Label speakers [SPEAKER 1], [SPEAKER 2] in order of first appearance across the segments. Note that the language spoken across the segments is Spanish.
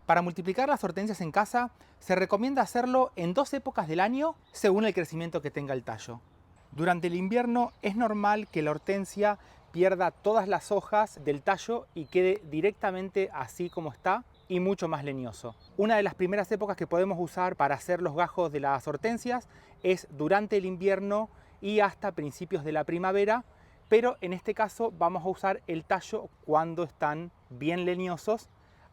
[SPEAKER 1] Para multiplicar las hortensias en casa, se recomienda hacerlo en 2 épocas del año según el crecimiento que tenga el tallo. Durante el invierno es normal que la hortensia pierda todas las hojas del tallo y quede directamente así como está y mucho más leñoso. Una de las primeras épocas que podemos usar para hacer los gajos de las hortensias es durante el invierno y hasta principios de la primavera, pero en este caso vamos a usar el tallo cuando están bien leñosos,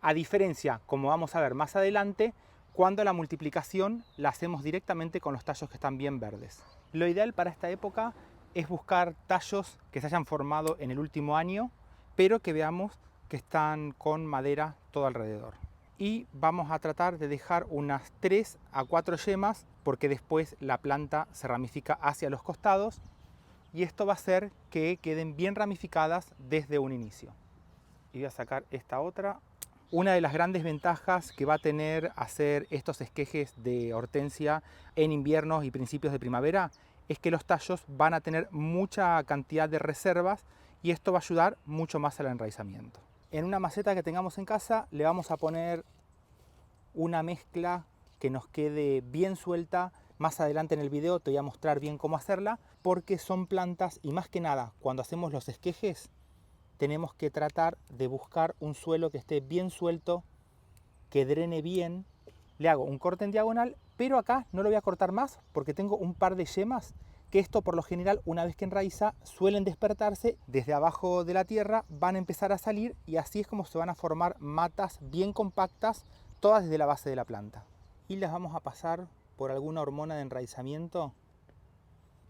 [SPEAKER 1] a diferencia, como vamos a ver más adelante, cuando la multiplicación la hacemos directamente con los tallos que están bien verdes. Lo ideal para esta época es buscar tallos que se hayan formado en el último año, pero que veamos que están con madera todo alrededor. Y vamos a tratar de dejar unas 3 a 4 yemas, porque después la planta se ramifica hacia los costados y esto va a hacer que queden bien ramificadas desde un inicio. Y voy a sacar esta otra. Una de las grandes ventajas que va a tener hacer estos esquejes de hortensia en inviernos y principios de primavera es que los tallos van a tener mucha cantidad de reservas y esto va a ayudar mucho más al enraizamiento. En una maceta que tengamos en casa le vamos a poner una mezcla que nos quede bien suelta. Más adelante en el video te voy a mostrar bien cómo hacerla, porque son plantas y más que nada cuando hacemos los esquejes tenemos que tratar de buscar un suelo que esté bien suelto, que drene bien. Le hago un corte en diagonal, pero acá no lo voy a cortar más porque tengo un par de yemas que esto por lo general una vez que enraiza suelen despertarse desde abajo de la tierra, van a empezar a salir y así es como se van a formar matas bien compactas, todas desde la base de la planta. Y las vamos a pasar por alguna hormona de enraizamiento.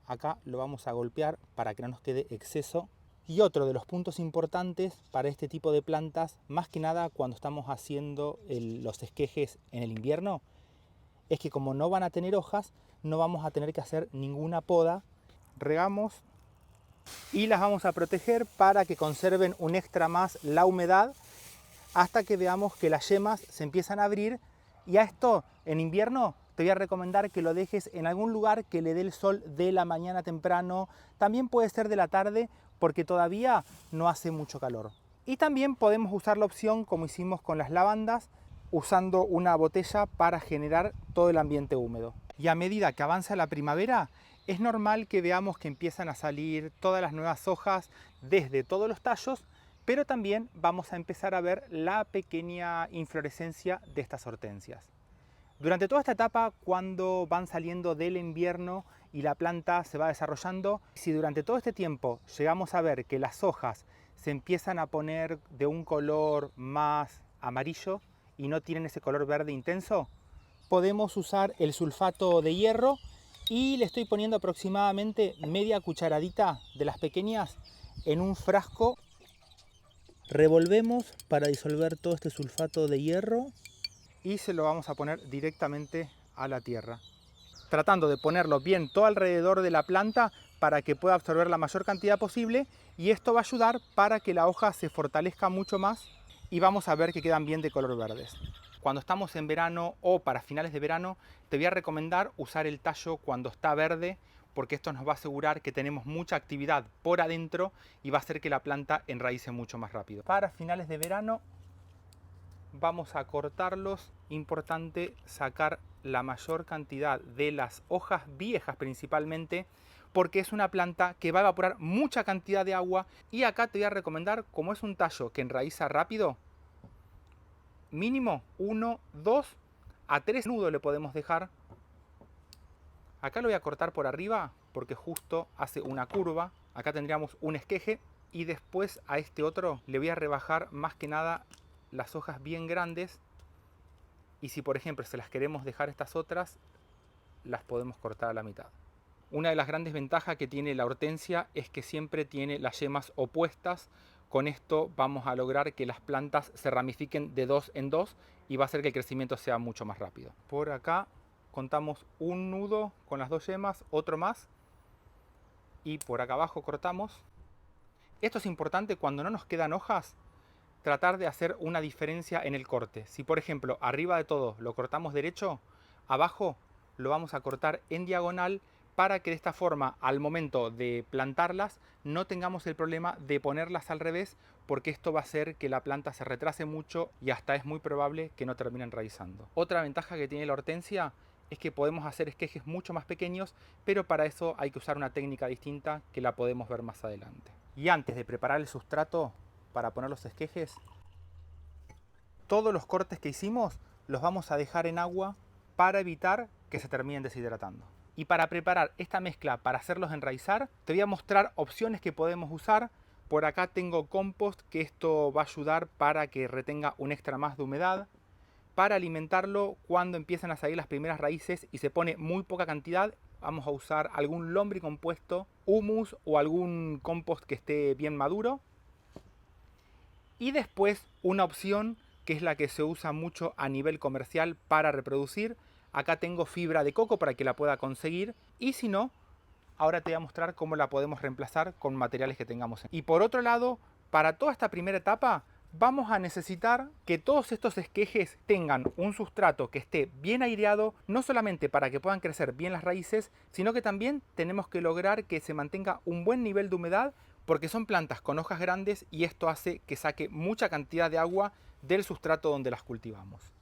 [SPEAKER 1] Acá lo vamos a golpear para que no nos quede exceso. Y otro de los puntos importantes para este tipo de plantas, más que nada cuando estamos haciendo los esquejes en el invierno, es que como no van a tener hojas, no vamos a tener que hacer ninguna poda. Regamos y las vamos a proteger para que conserven un extra más la humedad hasta que veamos que las yemas se empiezan a abrir. Y a esto en invierno te voy a recomendar que lo dejes en algún lugar que le dé el sol de la mañana temprano, también puede ser de la tarde porque todavía no hace mucho calor. Y también podemos usar la opción como hicimos con las lavandas, usando una botella para generar todo el ambiente húmedo. Y a medida que avanza la primavera, es normal que veamos que empiezan a salir todas las nuevas hojas desde todos los tallos, pero también vamos a empezar a ver la pequeña inflorescencia de estas hortensias. Durante toda esta etapa, cuando van saliendo del invierno y la planta se va desarrollando, si durante todo este tiempo llegamos a ver que las hojas se empiezan a poner de un color más amarillo y no tienen ese color verde intenso, podemos usar el sulfato de hierro y le estoy poniendo aproximadamente media cucharadita de las pequeñas en un frasco. Revolvemos para disolver todo este sulfato de hierro y se lo vamos a poner directamente a la tierra, tratando de ponerlo bien todo alrededor de la planta para que pueda absorber la mayor cantidad posible, y esto va a ayudar para que la hoja se fortalezca mucho más y vamos a ver que quedan bien de color verdes. Cuando estamos en verano o para finales de verano, te voy a recomendar usar el tallo cuando está verde, porque esto nos va a asegurar que tenemos mucha actividad por adentro y va a hacer que la planta enraice mucho más rápido. Para finales de verano vamos a cortarlos. Importante sacar la mayor cantidad de las hojas viejas principalmente, porque es una planta que va a evaporar mucha cantidad de agua. Y acá te voy a recomendar, como es un tallo que enraiza rápido, mínimo 1, 2 a 3 nudos le podemos dejar. Acá lo voy a cortar por arriba porque justo hace una curva. Acá tendríamos un esqueje y después a este otro le voy a rebajar más que nada las hojas bien grandes, y si por ejemplo se las queremos dejar estas otras, las podemos cortar a la mitad. Una de las grandes ventajas que tiene la hortensia es que siempre tiene las yemas opuestas. Con esto vamos a lograr que las plantas se ramifiquen de 2 en 2 y va a hacer que el crecimiento sea mucho más rápido. Por acá contamos un nudo con las 2 yemas, otro más, y por acá abajo cortamos. Esto es importante cuando no nos quedan hojas, tratar de hacer una diferencia en el corte. Si por ejemplo arriba de todo lo cortamos derecho, abajo lo vamos a cortar en diagonal para que de esta forma, al momento de plantarlas, no tengamos el problema de ponerlas al revés, porque esto va a hacer que la planta se retrase mucho y hasta es muy probable que no termine enraizando. Otra ventaja que tiene la hortensia es que podemos hacer esquejes mucho más pequeños, pero para eso hay que usar una técnica distinta que la podemos ver más adelante. Y antes de preparar el sustrato para poner los esquejes, todos los cortes que hicimos los vamos a dejar en agua para evitar que se terminen deshidratando. Y para preparar esta mezcla para hacerlos enraizar, te voy a mostrar opciones que podemos usar. Por acá tengo compost, que esto va a ayudar para que retenga un extra más de humedad. Para alimentarlo, cuando empiezan a salir las primeras raíces y se pone muy poca cantidad, vamos a usar algún lombricompuesto, humus o algún compost que esté bien maduro. Y después una opción que es la que se usa mucho a nivel comercial para reproducir. Acá tengo fibra de coco para que la pueda conseguir, y si no, ahora te voy a mostrar cómo la podemos reemplazar con materiales que tengamos. Y por otro lado, para toda esta primera etapa, vamos a necesitar que todos estos esquejes tengan un sustrato que esté bien aireado, no solamente para que puedan crecer bien las raíces, sino que también tenemos que lograr que se mantenga un buen nivel de humedad, porque son plantas con hojas grandes y esto hace que saque mucha cantidad de agua del sustrato donde las cultivamos.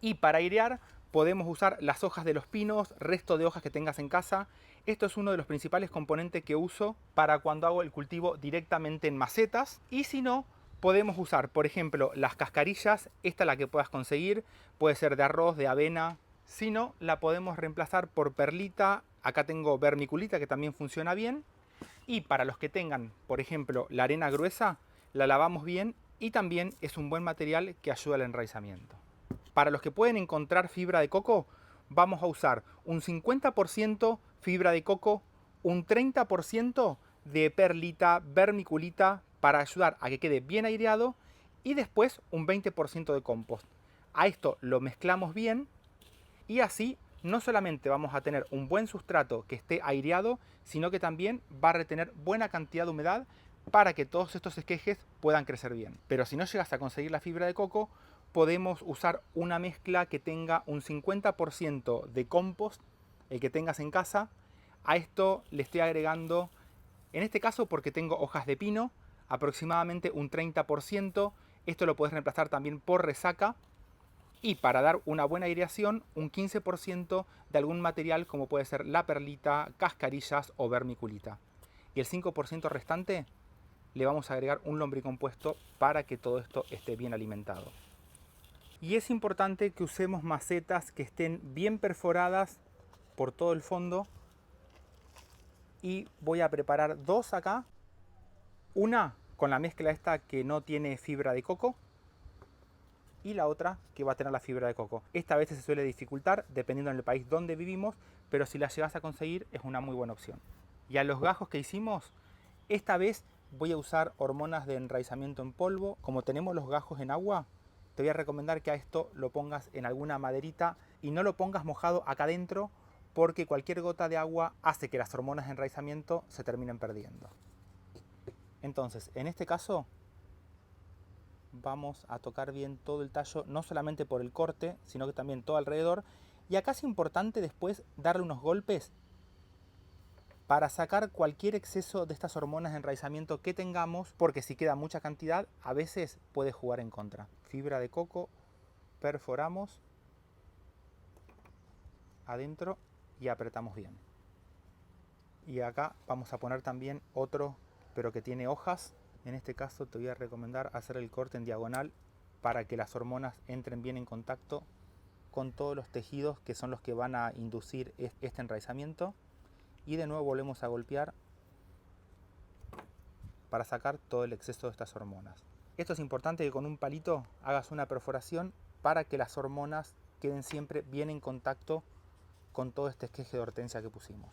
[SPEAKER 1] Y para airear podemos usar las hojas de los pinos, resto de hojas que tengas en casa. Esto es uno de los principales componentes que uso para cuando hago el cultivo directamente en macetas. Y si no, podemos usar, por ejemplo, las cascarillas. Esta es la que puedas conseguir. Puede ser de arroz, de avena. Si no, la podemos reemplazar por perlita. Acá tengo vermiculita que también funciona bien. Y para los que tengan, por ejemplo, la arena gruesa, la lavamos bien y también es un buen material que ayuda al enraizamiento. Para los que pueden encontrar fibra de coco, vamos a usar un 50% fibra de coco, un 30% de perlita, vermiculita para ayudar a que quede bien aireado y después un 20% de compost. A esto lo mezclamos bien y así no solamente vamos a tener un buen sustrato que esté aireado, sino que también va a retener buena cantidad de humedad para que todos estos esquejes puedan crecer bien. Pero si no llegas a conseguir la fibra de coco, podemos usar una mezcla que tenga un 50% de compost, el que tengas en casa. A esto le estoy agregando, en este caso porque tengo hojas de pino, aproximadamente un 30%. Esto lo puedes reemplazar también por resaca. Y para dar una buena aireación, un 15% de algún material como puede ser la perlita, cascarillas o vermiculita. Y el 5% restante le vamos a agregar un lombricompuesto para que todo esto esté bien alimentado. Y es importante que usemos macetas que estén bien perforadas por todo el fondo. Y voy a preparar dos acá. Una con la mezcla esta que no tiene fibra de coco y la otra que va a tener la fibra de coco. Esta a veces se suele dificultar dependiendo del país donde vivimos, pero si la llegas a conseguir es una muy buena opción. Y a los gajos que hicimos, esta vez voy a usar hormonas de enraizamiento en polvo. Como tenemos los gajos en agua, te voy a recomendar que a esto lo pongas en alguna maderita y no lo pongas mojado acá adentro, porque cualquier gota de agua hace que las hormonas de enraizamiento se terminen perdiendo. Entonces, en este caso, vamos a tocar bien todo el tallo, no solamente por el corte, sino que también todo alrededor. Y acá es importante después darle unos golpes para sacar cualquier exceso de estas hormonas de enraizamiento que tengamos, porque si queda mucha cantidad, a veces puede jugar en contra. Fibra de coco, perforamos adentro y apretamos bien. Y acá vamos a poner también otro, pero que tiene hojas. En este caso te voy a recomendar hacer el corte en diagonal para que las hormonas entren bien en contacto con todos los tejidos que son los que van a inducir este enraizamiento. Y de nuevo volvemos a golpear para sacar todo el exceso de estas hormonas. Esto es importante, que con un palito hagas una perforación para que las hormonas queden siempre bien en contacto con todo este esqueje de hortensia que pusimos.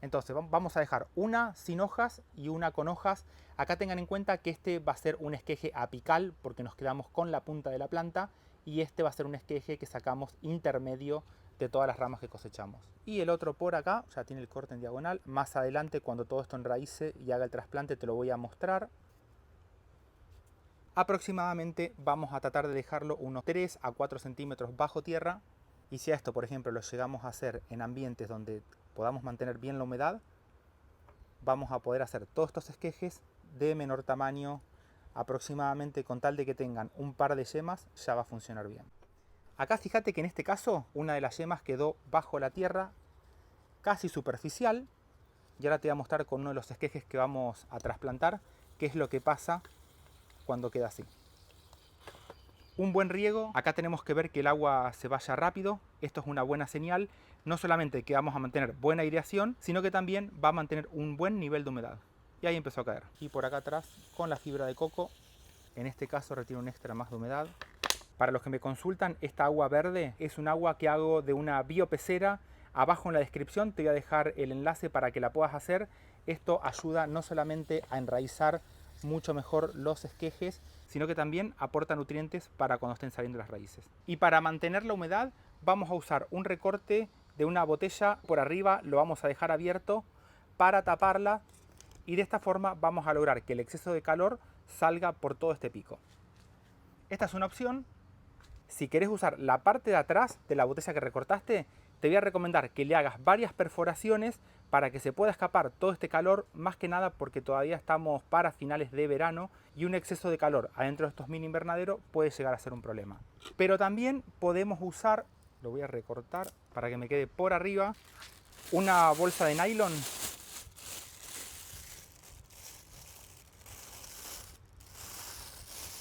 [SPEAKER 1] Entonces vamos a dejar una sin hojas y una con hojas. Acá tengan en cuenta que este va a ser un esqueje apical porque nos quedamos con la punta de la planta, y este va a ser un esqueje que sacamos intermedio de todas las ramas que cosechamos. Y el otro por acá ya tiene el corte en diagonal. Más adelante, cuando todo esto enraíce y haga el trasplante, te lo voy a mostrar. Aproximadamente vamos a tratar de dejarlo unos 3 a 4 centímetros bajo tierra Y si a esto, por ejemplo, lo llegamos a hacer en ambientes donde podamos mantener bien la humedad, vamos a poder hacer todos estos esquejes de menor tamaño, aproximadamente con tal de que tengan un par de yemas, ya va a funcionar bien. Acá fíjate que en este caso una de las yemas quedó bajo la tierra, casi superficial, y ahora te voy a mostrar con uno de los esquejes que vamos a trasplantar qué es lo que pasa cuando queda así. Un buen riego, acá tenemos que ver que el agua se vaya rápido, esto es una buena señal, no solamente que vamos a mantener buena aireación, sino que también va a mantener un buen nivel de humedad. Y ahí empezó a caer. Y por acá atrás, con la fibra de coco, en este caso retiene un extra más de humedad. Para los que me consultan, esta agua verde es un agua que hago de una biopecera. Abajo en la descripción te voy a dejar el enlace para que la puedas hacer. Esto ayuda no solamente a enraizar mucho mejor los esquejes, sino que también aporta nutrientes para cuando estén saliendo las raíces. Y para mantener la humedad vamos a usar un recorte de una botella por arriba, lo vamos a dejar abierto para taparla y de esta forma vamos a lograr que el exceso de calor salga por todo este pico. Esta es una opción. Si querés usar la parte de atrás de la botella que recortaste, te voy a recomendar que le hagas varias perforaciones para que se pueda escapar todo este calor, más que nada porque todavía estamos para finales de verano y un exceso de calor adentro de estos mini invernaderos puede llegar a ser un problema. Pero también podemos usar, lo voy a recortar para que me quede por arriba, una bolsa de nylon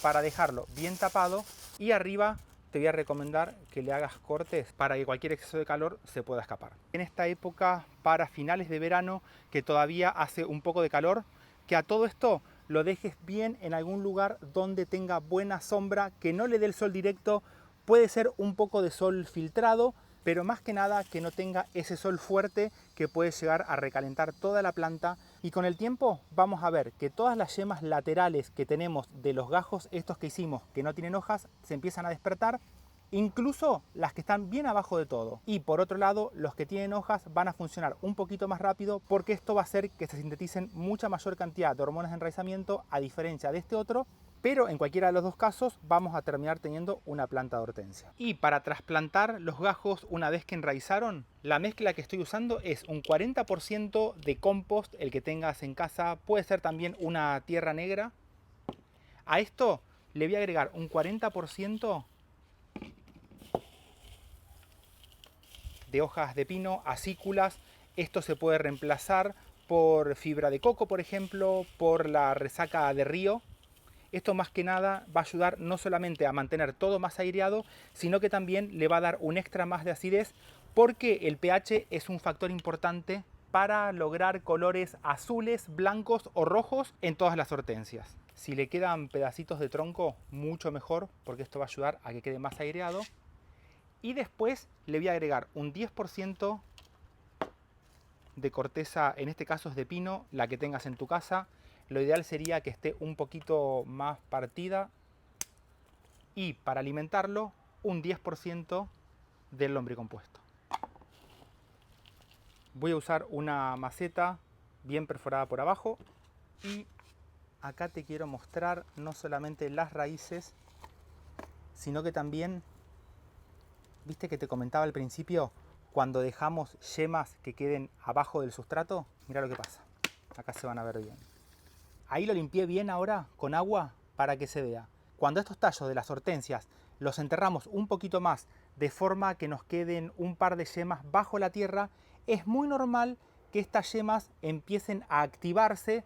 [SPEAKER 1] para dejarlo bien tapado y arriba te voy a recomendar que le hagas cortes para que cualquier exceso de calor se pueda escapar. En esta época, para finales de verano, que todavía hace un poco de calor, que a todo esto lo dejes bien en algún lugar donde tenga buena sombra, que no le dé el sol directo, puede ser un poco de sol filtrado, pero más que nada que no tenga ese sol fuerte que puede llegar a recalentar toda la planta. Y con el tiempo vamos a ver que todas las yemas laterales que tenemos de los gajos estos que hicimos que no tienen hojas se empiezan a despertar, incluso las que están bien abajo de todo. Y por otro lado, los que tienen hojas van a funcionar un poquito más rápido porque esto va a hacer que se sinteticen mucha mayor cantidad de hormonas de enraizamiento a diferencia de este otro. Pero en cualquiera de los dos casos vamos a terminar teniendo una planta de hortensia. Y para trasplantar los gajos una vez que enraizaron, la mezcla que estoy usando es un 40% de compost, el que tengas en casa, puede ser también una tierra negra. A esto le voy a agregar un 40% de hojas de pino, acículas. Esto se puede reemplazar por fibra de coco, por ejemplo, por la resaca de río. Esto más que nada va a ayudar no solamente a mantener todo más aireado, sino que también le va a dar un extra más de acidez porque el pH es un factor importante para lograr colores azules, blancos o rojos en todas las hortensias. Si le quedan pedacitos de tronco, mucho mejor porque esto va a ayudar a que quede más aireado. Y después le voy a agregar un 10% de corteza, en este caso es de pino, la que tengas en tu casa. Lo ideal sería que esté un poquito más partida y para alimentarlo un 10% del lombricompuesto. Voy a usar una maceta bien perforada por abajo y acá te quiero mostrar no solamente las raíces, sino que también, viste que te comentaba al principio, cuando dejamos yemas que queden abajo del sustrato, mira lo que pasa. Acá se van a ver bien. Ahí lo limpié bien ahora con agua para que se vea. Cuando estos tallos de las hortensias los enterramos un poquito más de forma que nos queden un par de yemas bajo la tierra, es muy normal que estas yemas empiecen a activarse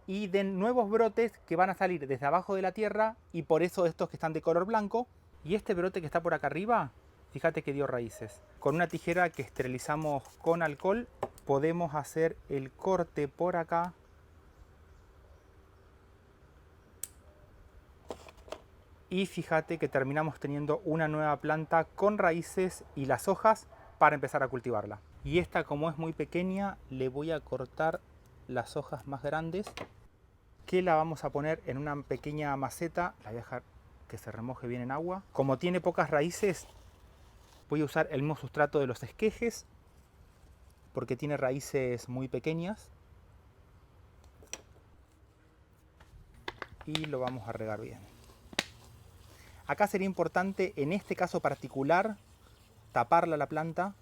[SPEAKER 1] y den nuevos brotes que van a salir desde abajo de la tierra y por eso estos que están de color blanco. Y este brote que está por acá arriba, fíjate que dio raíces. Con una tijera que esterilizamos con alcohol podemos hacer el corte por acá. Y fíjate que terminamos teniendo una nueva planta con raíces y las hojas para empezar a cultivarla. Y esta, como es muy pequeña, le voy a cortar las hojas más grandes, que la vamos a poner en una pequeña maceta. La voy a dejar que se remoje bien en agua. Como tiene pocas raíces, voy a usar el mismo sustrato de los esquejes porque tiene raíces muy pequeñas. Y lo vamos a regar bien. Acá sería importante, en este caso particular, taparla la planta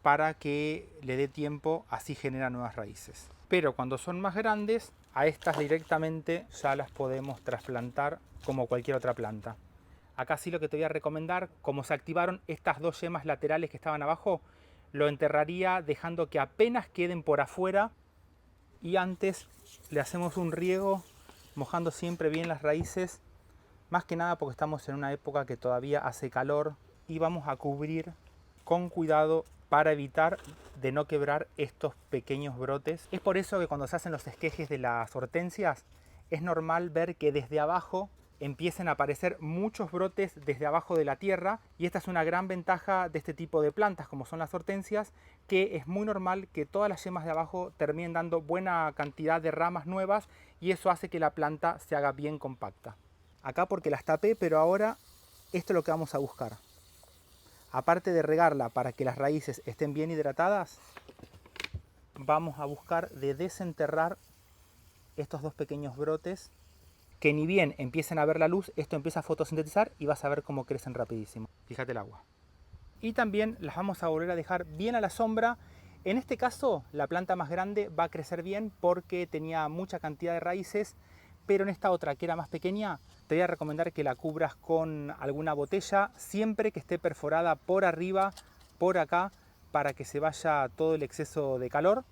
[SPEAKER 1] para que le dé tiempo, así genera nuevas raíces. Pero cuando son más grandes, a estas directamente ya las podemos trasplantar como cualquier otra planta. Acá sí lo que te voy a recomendar, como se activaron estas dos yemas laterales que estaban abajo, lo enterraría dejando que apenas queden por afuera y antes le hacemos un riego mojando siempre bien las raíces, más que nada porque estamos en una época que todavía hace calor y vamos a cubrir con cuidado para evitar de no quebrar estos pequeños brotes. Es por eso que cuando se hacen los esquejes de las hortensias es normal ver que desde abajo empiecen a aparecer muchos brotes desde abajo de la tierra, y esta es una gran ventaja de este tipo de plantas como son las hortensias, que es muy normal que todas las yemas de abajo terminen dando buena cantidad de ramas nuevas y eso hace que la planta se haga bien compacta. Acá porque las tapé, pero ahora esto es lo que vamos a buscar. Aparte de regarla para que las raíces estén bien hidratadas, vamos a buscar de desenterrar estos dos pequeños brotes que ni bien empiecen a ver la luz, esto empieza a fotosintetizar y vas a ver cómo crecen rapidísimo. Fíjate el agua. Y también las vamos a volver a dejar bien a la sombra. En este caso, la planta más grande va a crecer bien porque tenía mucha cantidad de raíces, pero en esta otra, que era más pequeña, te voy a recomendar que la cubras con alguna botella, siempre que esté perforada por arriba, por acá, para que se vaya todo el exceso de calor.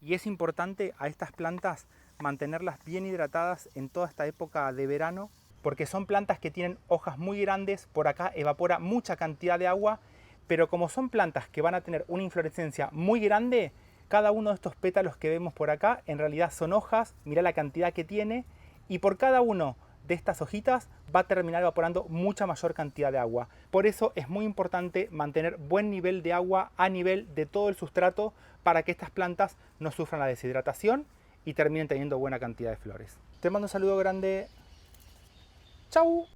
[SPEAKER 1] Y es importante a estas plantas mantenerlas bien hidratadas en toda esta época de verano, porque son plantas que tienen hojas muy grandes, por acá evapora mucha cantidad de agua, pero como son plantas que van a tener una inflorescencia muy grande, cada uno de estos pétalos que vemos por acá en realidad son hojas, mirá la cantidad que tiene, y por cada uno de estas hojitas va a terminar evaporando mucha mayor cantidad de agua. Por eso es muy importante mantener buen nivel de agua a nivel de todo el sustrato para que estas plantas no sufran la deshidratación y terminen teniendo buena cantidad de flores. Te mando un saludo grande. ¡Chau!